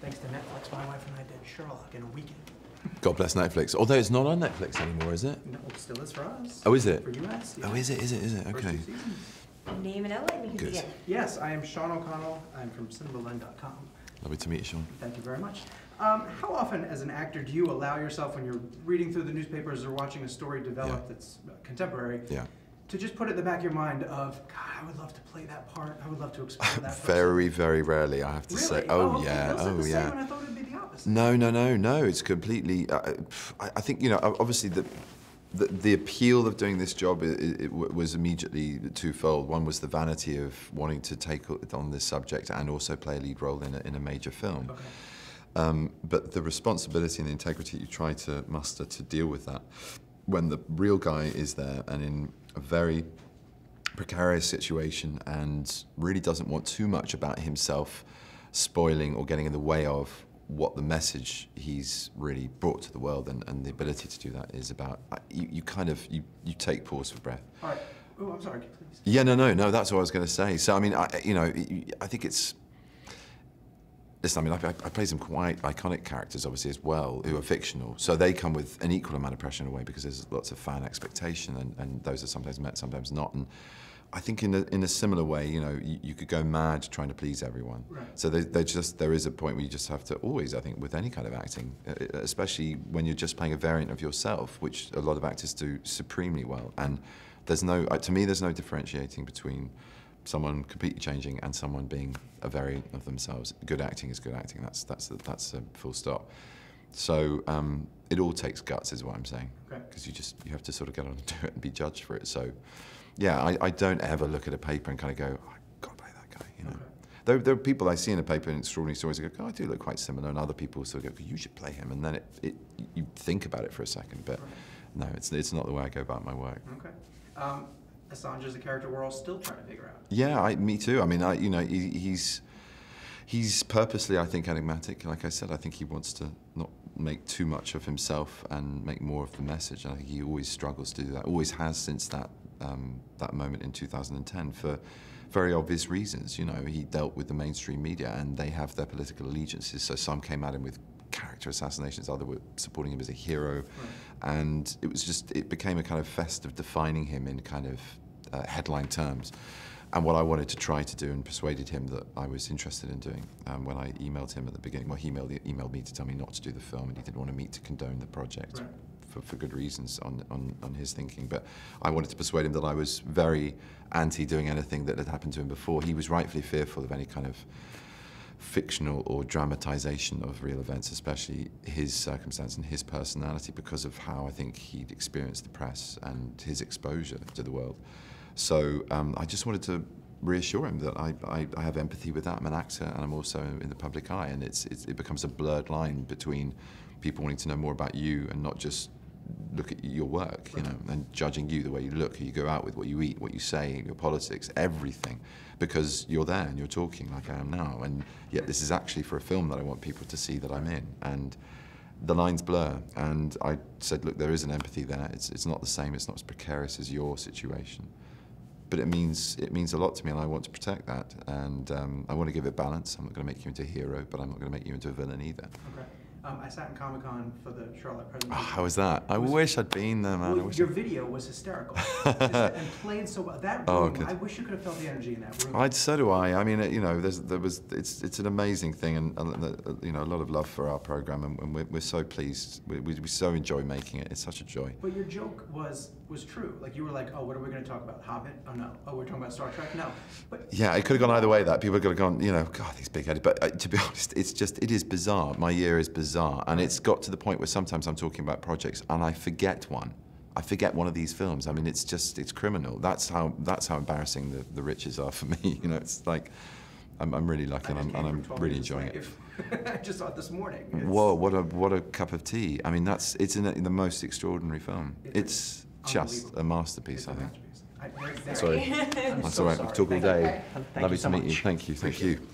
Thanks to Netflix, my wife and I did Sherlock in a weekend. God bless Netflix. Although it's not on Netflix anymore, is it? No, it still is for us. Oh, is it? For US, yeah. Oh, is it? Okay. Name and outlet, and you can Good. begin. Yes, I am Sean O'Connell. I'm from cinemablend.com. Lovely to meet you, Sean. Thank you very much. How often, as an actor, do you allow yourself, when you're reading through the newspapers or watching a story develop that's contemporary, to just put it in the back of your mind of, God, I would love to play that part. I would love to explore that person. Very, very rarely, I have to say. Oh, okay. yeah. Oh, yeah. And I thought it'd be the opposite. No. It's completely. I think, you know, obviously the appeal of doing this job it was immediately twofold. One was the vanity of wanting to take on this subject and also play a lead role in a major film. Okay. But the responsibility and the integrity you try to muster to deal with that when the real guy is there and in a very precarious situation and really doesn't want too much about himself spoiling or getting in the way of what the message he's really brought to the world, and the ability to do that is about, you you take pause for breath. All right. Oh, I'm sorry, please. Yeah, no, that's what I was going to say. So, I mean, I think it's, listen, I mean, I play some quite iconic characters, obviously, as well, who are fictional. So they come with an equal amount of pressure in a way because there's lots of fan expectation, and those are sometimes met, sometimes not. And I think in a similar way, you know, you could go mad trying to please everyone. Right. So there is a point where you just have to always, I think, with any kind of acting, especially when you're just playing a variant of yourself, which a lot of actors do supremely well. And there's no, to me, there's no differentiating between someone completely changing and someone being a variant of themselves. Good acting is good acting. That's a full stop. So it all takes guts, is what I'm saying. Because you have to sort of get on and do it and be judged for it. So yeah, I don't ever look at a paper and kind of go, oh, I've got to play that guy. You know, there are people I see in a paper in extraordinary stories who go, oh, I do look quite similar, and other people sort of go, you should play him, and then you think about it for a second. But no, it's not the way I go about my work. Okay. Osage is a character we're all still trying to figure out. Yeah, me too. I mean, you know, he's purposely, I think, enigmatic. Like I said, I think he wants to not make too much of himself and make more of the message. I think he always struggles to do that. Always has since that moment in 2010 for very obvious reasons. You know, he dealt with the mainstream media, and they have their political allegiances. So some came at him with character assassinations, others were supporting him as a hero, and it became a kind of fest of defining him in kind of headline terms. And what I wanted to try to do and persuaded him that I was interested in doing, when I emailed him at the beginning, well, he emailed me to tell me not to do the film, and he didn't want me to condone the project for good reasons on his thinking. But I wanted to persuade him that I was very anti doing anything that had happened to him before. He was rightfully fearful of any kind of fictional or dramatization of real events, especially his circumstance and his personality, because of how I think he'd experienced the press and his exposure to the world. So I just wanted to reassure him that I have empathy with that. I'm an actor, and I'm also in the public eye, and it becomes a blurred line between people wanting to know more about you and not just look at your work, you know, and judging you the way you look, who you go out with, what you eat, what you say, your politics, everything, because you're there and you're talking like I am now, and yet this is actually for a film that I want people to see that I'm in, and the lines blur. And I said, look, there is an empathy there. It's not the same. It's not as precarious as your situation, but it means a lot to me, and I want to protect that. And I want to give it balance. I'm not going to make you into a hero, but I'm not going to make you into a villain either. Okay. I sat in Comic-Con for the Sherlock presentation. Oh, how was that? I wish I'd been there, man. Well, your video was hysterical. And played so well. That room, I wish you could have felt the energy in that room. So do I. I mean, you know, it's an amazing thing, and you know, a lot of love for our program, and we're so pleased. We so enjoy making it. It's such a joy. But your joke was true. Like, you were like, oh, what are we going to talk about? Hobbit? Oh no. Oh, we're talking about Star Trek? No. But yeah, it could have gone either way. That people could have gone, you know, God, he's big-headed. But to be honest, it is bizarre. My year is bizarre, and it's got to the point where sometimes I'm talking about projects and I forget one. I forget one of these films. I mean, it's criminal. That's how embarrassing the riches are for me. You know, it's like I'm really lucky, and I'm really enjoying it. I just saw it this morning. Whoa, what a cup of tea. I mean, it's in the most extraordinary film. It's just a masterpiece, I think. Masterpiece. Sorry. That's all right. We can talk all day. Lovely to meet you. Thank you.